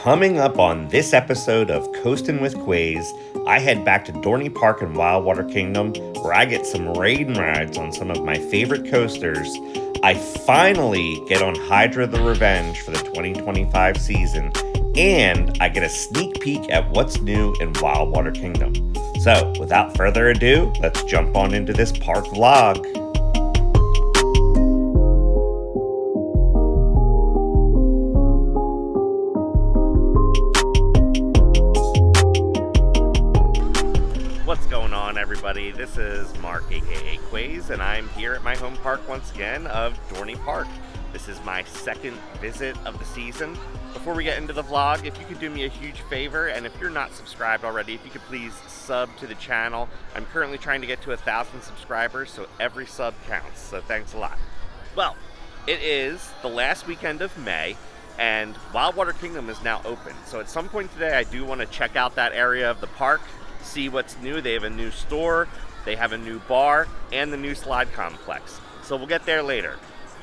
Coming up on this episode of Coastin With Quayz, I head back to Dorney Park in Wildwater Kingdom, where I get some raid rides on some of my favorite coasters. I finally get on Hydra the Revenge for the 2025 season, and I get a sneak peek at what's new in Wildwater Kingdom. So, without further ado, let's jump on into this park vlog. What's going on, everybody? This is Mark, aka Quayz, and I'm here at my home park once again of Dorney Park. This is my second visit of the season. Before we get into the vlog, if you could do me a huge favor, and if you're not subscribed already, if you could please sub to the channel. I'm currently trying to get to 1,000 subscribers, so every sub counts, so thanks a lot. Well, it is the last weekend of May, and Wildwater Kingdom is now open. So at some point today, I do want to check out that area of the park, see what's new. They have a new store, they have a new bar, and the new slide complex. So we'll get there later.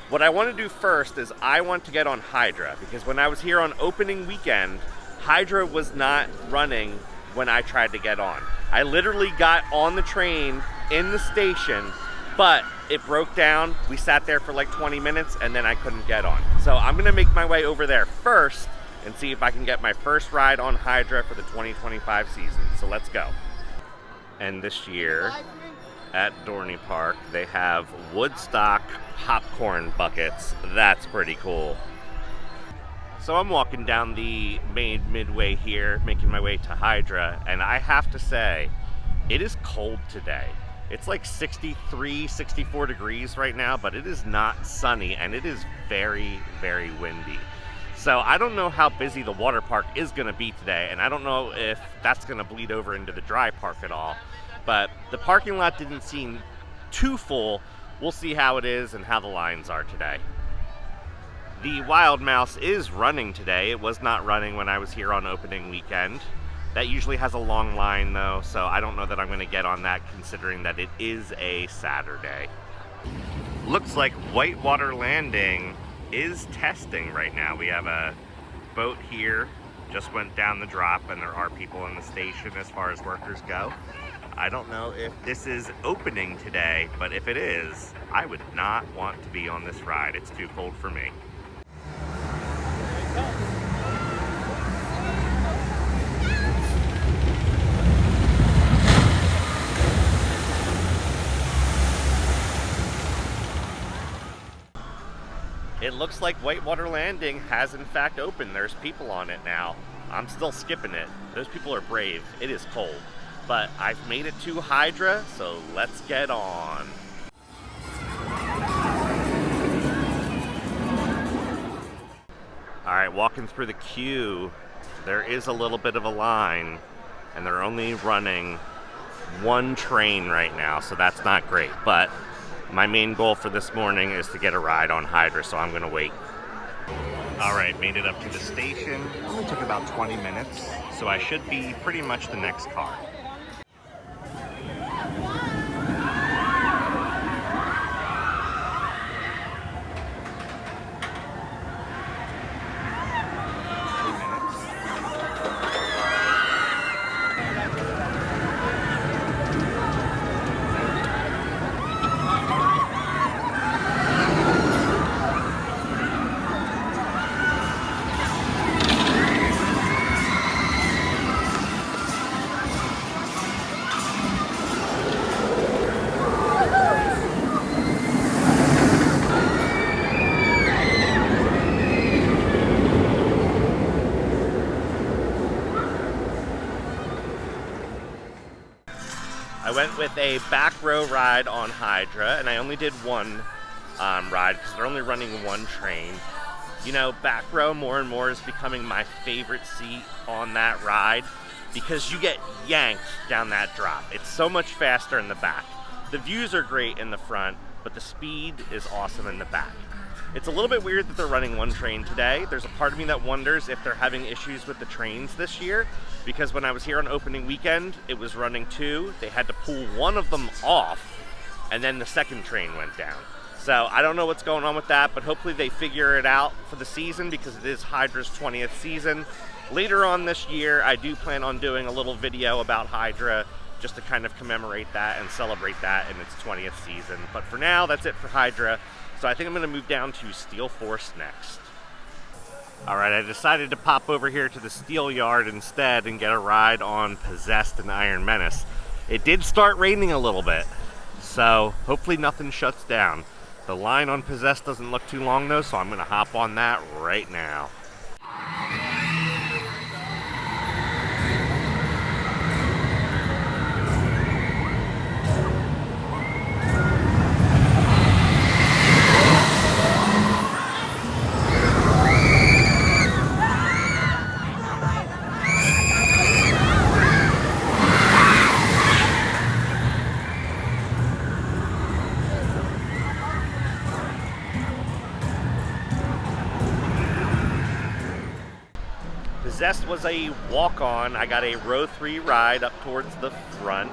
What I want to do first is I want to get on Hydra, because when I was here on opening weekend, Hydra was not running when I tried to get on. I literally got on the train in the station, but it broke down. We sat there for like 20 minutes and then I couldn't get on. So I'm going to make my way over there first and see if I can get my first ride on Hydra for the 2025 season. So let's go. And this year at Dorney Park, they have Woodstock popcorn buckets. That's pretty cool. So I'm walking down the main midway here, making my way to Hydra, and I have to say, it is cold today. It's like 63, 64 degrees right now, but it is not sunny, and it is very, very windy. So I don't know how busy the water park is going to be today, and I don't know if that's going to bleed over into the dry park at all. But the parking lot didn't seem too full. We'll see how it is and how the lines are today. The Wild Mouse is running today. It was not running when I was here on opening weekend. That usually has a long line though, so I don't know that I'm going to get on that considering that it is a Saturday. Looks like Whitewater Landing is testing right now. We have a boat here, just went down the drop, and there are people in the station as far as workers go. I don't know if this is opening today, but if it is, I would not want to be on this ride. It's too cold for me. It looks like Whitewater Landing has in fact opened. There's people on it now. I'm still skipping it. Those people are brave. It is cold. But I've made it to Hydra, so let's get on. Alright, walking through the queue, there is a little bit of a line, and they're only running one train right now, so that's not great. But my main goal for this morning is to get a ride on Hydra, so I'm going to wait. Alright, made it up to the station. Only took about 20 minutes, so I should be pretty much the next car. I went with a back row ride on Hydra, and I only did one ride because they're only running one train. You know, back row more and more is becoming my favorite seat on that ride because you get yanked down that drop. It's so much faster in the back. The views are great in the front, but the speed is awesome in the back. It's a little bit weird that they're running one train today. There's a part of me that wonders if they're having issues with the trains this year, because when I was here on opening weekend, it was running two. They had to pull one of them off, and then the second train went down. So I don't know what's going on with that, but hopefully they figure it out for the season because it is Hydra's 20th season. Later on this year, I do plan on doing a little video about Hydra just to kind of commemorate that and celebrate that in its 20th season. But for now, that's it for Hydra. So I think I'm going to move down to Steel Force next. Alright, I decided to pop over here to the Steel Yard instead and get a ride on Possessed and Iron Menace. It did start raining a little bit, so hopefully nothing shuts down. The line on Possessed doesn't look too long though, so I'm going to hop on that right now. Possessed was a walk-on. I got a row 3 ride up towards the front,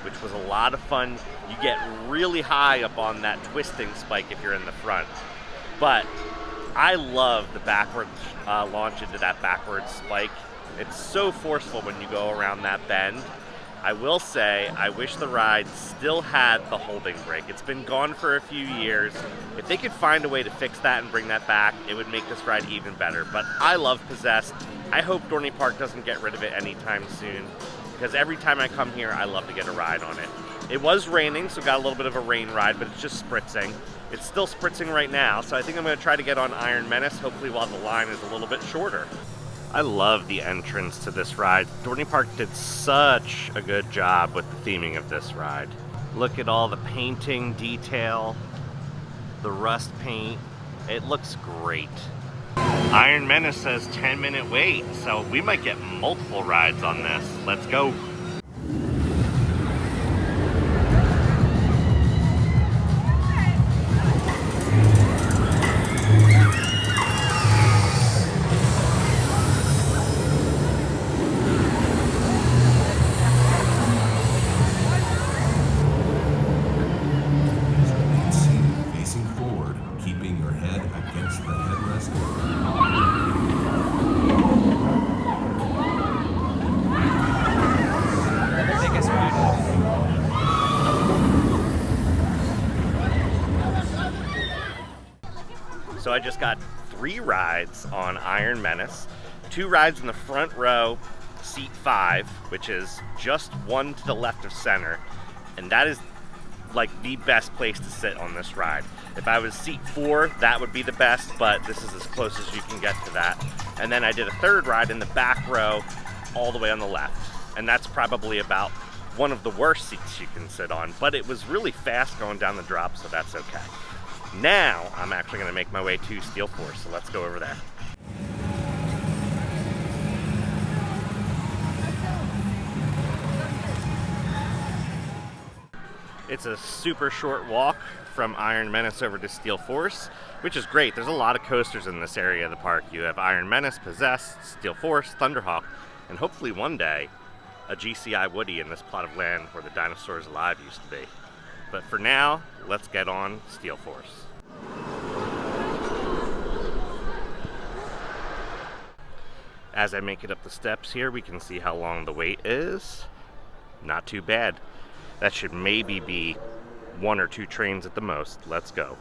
which was a lot of fun. You get really high up on that twisting spike if you're in the front. But I love the backward launch into that backward spike. It's so forceful when you go around that bend. I will say, I wish the ride still had the holding brake. It's been gone for a few years. If they could find a way to fix that and bring that back, it would make this ride even better. But I love Possessed. I hope Dorney Park doesn't get rid of it anytime soon, because every time I come here, I love to get a ride on it. It was raining, so got a little bit of a rain ride, but it's just spritzing. It's still spritzing right now, so I think I'm going to try to get on Iron Menace, hopefully while the line is a little bit shorter. I love the entrance to this ride. Dorney Park did such a good job with the theming of this ride. Look at all the painting detail, the rust paint. It looks great. Iron Menace says 10-minute wait, so we might get multiple rides on this. Let's go. Facing forward, keeping your head against the headrest. So I just got 3 rides on Iron Menace. 2 rides in the front row, seat 5, which is just one to the left of center. And that is like the best place to sit on this ride. If I was seat 4, that would be the best, but this is as close as you can get to that. And then I did a 3rd ride in the back row, all the way on the left. And that's probably about one of the worst seats you can sit on, but it was really fast going down the drop, so that's okay. Now, I'm actually going to make my way to Steel Force, so let's go over there. It's a super short walk from Iron Menace over to Steel Force, which is great. There's a lot of coasters in this area of the park. You have Iron Menace, Possessed, Steel Force, Thunderhawk, and hopefully one day, a GCI Woody in this plot of land where the Dinosaurs Alive used to be. But for now, let's get on Steel Force. As I make it up the steps here, we can see how long the wait is. Not too bad. That should maybe be 1 or 2 trains at the most. Let's go.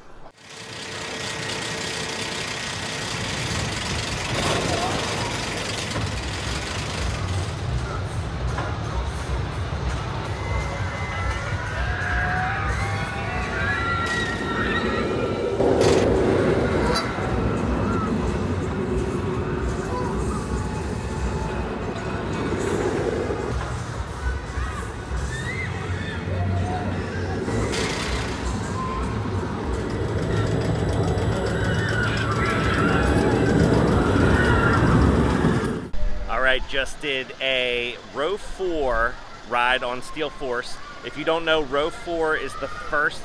Just did a row 4 ride on Steel Force. If you don't know, row 4 is the first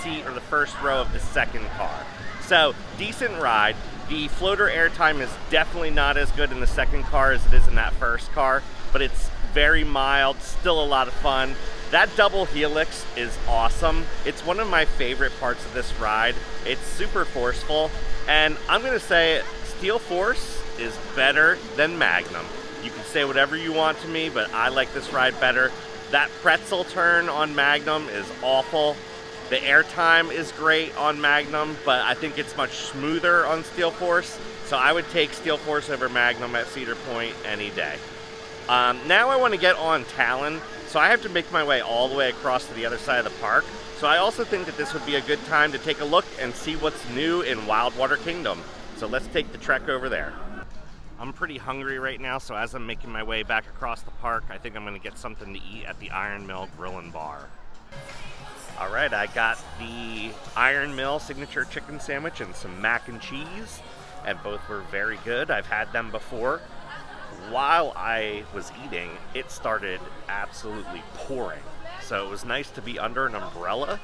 seat or the first row of the second car. So decent ride. The floater airtime is definitely not as good in the second car as it is in that first car, but it's very mild, still a lot of fun. That double helix is awesome. It's one of my favorite parts of this ride. It's super forceful, and I'm gonna say Steel Force is better than Magnum. You can say whatever you want to me, but I like this ride better. That pretzel turn on Magnum is awful. The airtime is great on Magnum, but I think it's much smoother on Steel Force. So I would take Steel Force over Magnum at Cedar Point any day. Now I want to get on Talon, so I have to make my way all the way across to the other side of the park. So I also think that this would be a good time to take a look and see what's new in Wildwater Kingdom. So let's take the trek over there. I'm pretty hungry right now, so as I'm making my way back across the park, I think I'm going to get something to eat at the Iron Mill Grill and Bar. All right, I got the Iron Mill signature chicken sandwich and some mac and cheese, and both were very good. I've had them before. While I was eating, it started absolutely pouring. So it was nice to be under an umbrella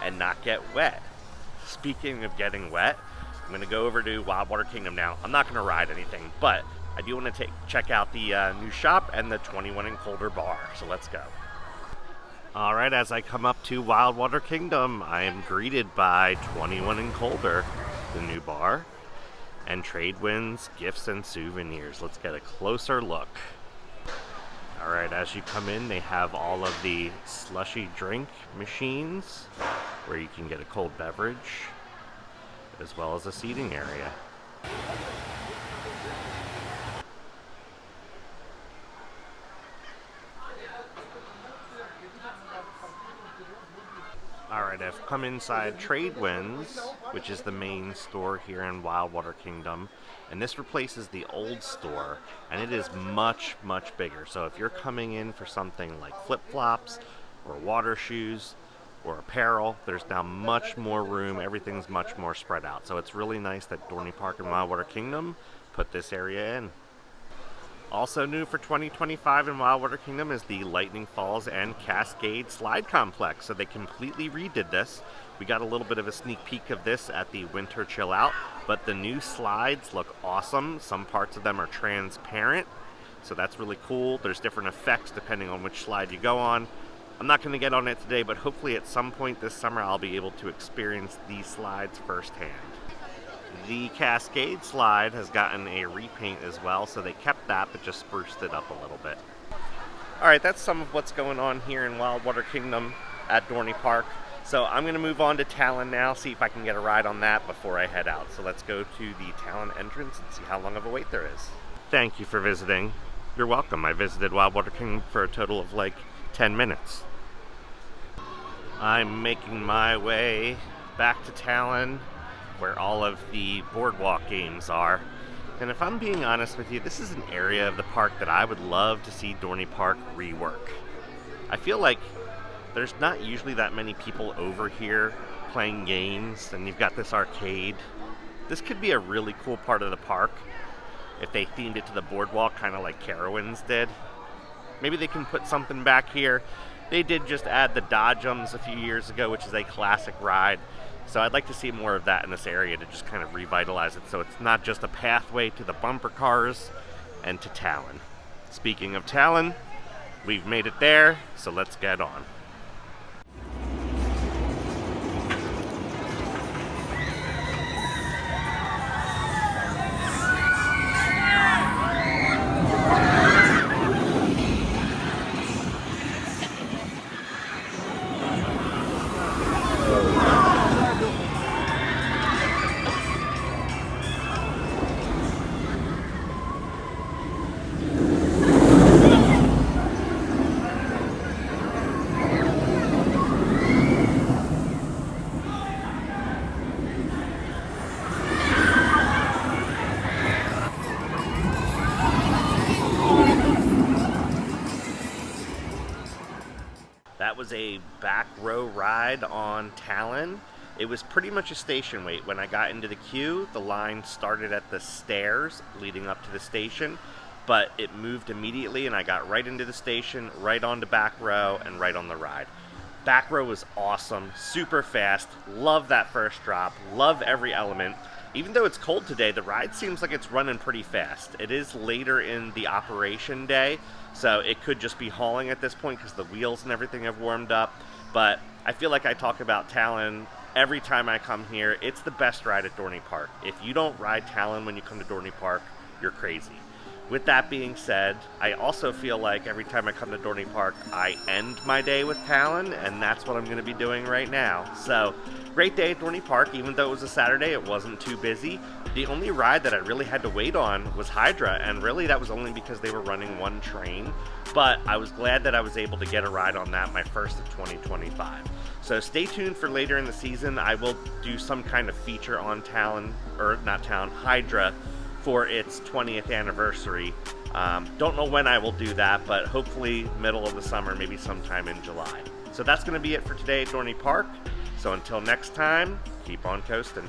and not get wet. Speaking of getting wet, I'm going to go over to Wildwater Kingdom now. I'm not going to ride anything, but I do want to check out the new shop and the 21 and colder bar. So let's go. All right, as I come up to Wildwater Kingdom, I am greeted by 21 and colder, the new bar, and trade winds, gifts, and souvenirs. Let's get a closer look. All right, as you come in, they have all of the slushy drink machines where you can get a cold beverage, as well as a seating area. Alright, I've come inside Trade Winds, which is the main store here in Wildwater Kingdom, and this replaces the old store, and it is much, much bigger. So if you're coming in for something like flip-flops, or water shoes, or apparel, there's now much more room. Everything's much more spread out. So it's really nice that Dorney Park and Wildwater Kingdom put this area in. Also new for 2025 in Wildwater Kingdom is the Lightning Falls and Cascade Slide Complex. So they completely redid this. We got a little bit of a sneak peek of this at the Winter Chill Out, but the new slides look awesome. Some parts of them are transparent, so that's really cool. There's different effects depending on which slide you go on. I'm not going to get on it today, but hopefully at some point this summer I'll be able to experience these slides firsthand. The Cascade slide has gotten a repaint as well, so they kept that but just spruced it up a little bit. Alright, that's some of what's going on here in Wildwater Kingdom at Dorney Park. So I'm going to move on to Talon now, see if I can get a ride on that before I head out. So let's go to the Talon entrance and see how long of a wait there is. Thank you for visiting. You're welcome. I visited Wildwater Kingdom for a total of like 10 minutes. I'm making my way back to Talon, where all of the boardwalk games are. And if I'm being honest with you, this is an area of the park that I would love to see Dorney Park rework. I feel like there's not usually that many people over here playing games, and you've got this arcade. This could be a really cool part of the park if they themed it to the boardwalk, kind of like Carowinds did. Maybe they can put something back here. They did just add the Dodgems a few years ago, which is a classic ride. So I'd like to see more of that in this area to just kind of revitalize it, so it's not just a pathway to the bumper cars and to Talon. Speaking of Talon, we've made it there, so let's get on. That was a back row ride on Talon. It was pretty much a station wait. When I got into the queue, the line started at the stairs leading up to the station, but it moved immediately and I got right into the station, right onto back row, and right on the ride. Back row was awesome, super fast, love that first drop, love every element. Even though it's cold today, the ride seems like it's running pretty fast. It is later in the operation day, so it could just be hauling at this point because the wheels and everything have warmed up. But I feel like I talk about Talon every time I come here. It's the best ride at Dorney Park. If you don't ride Talon when you come to Dorney Park, you're crazy. With that being said, I also feel like every time I come to Dorney Park, I end my day with Talon, and that's what I'm going to be doing right now. So, great day at Dorney Park. Even though it was a Saturday, it wasn't too busy. The only ride that I really had to wait on was Hydra, and really that was only because they were running one train. But I was glad that I was able to get a ride on that, my first of 2025. So stay tuned for later in the season. I will do some kind of feature on Talon, or not Talon, Hydra, for its 20th anniversary. Don't know when I will do that, but hopefully middle of the summer, maybe sometime in July. So that's going to be it for today at Dorney Park. So until next time, keep on coasting.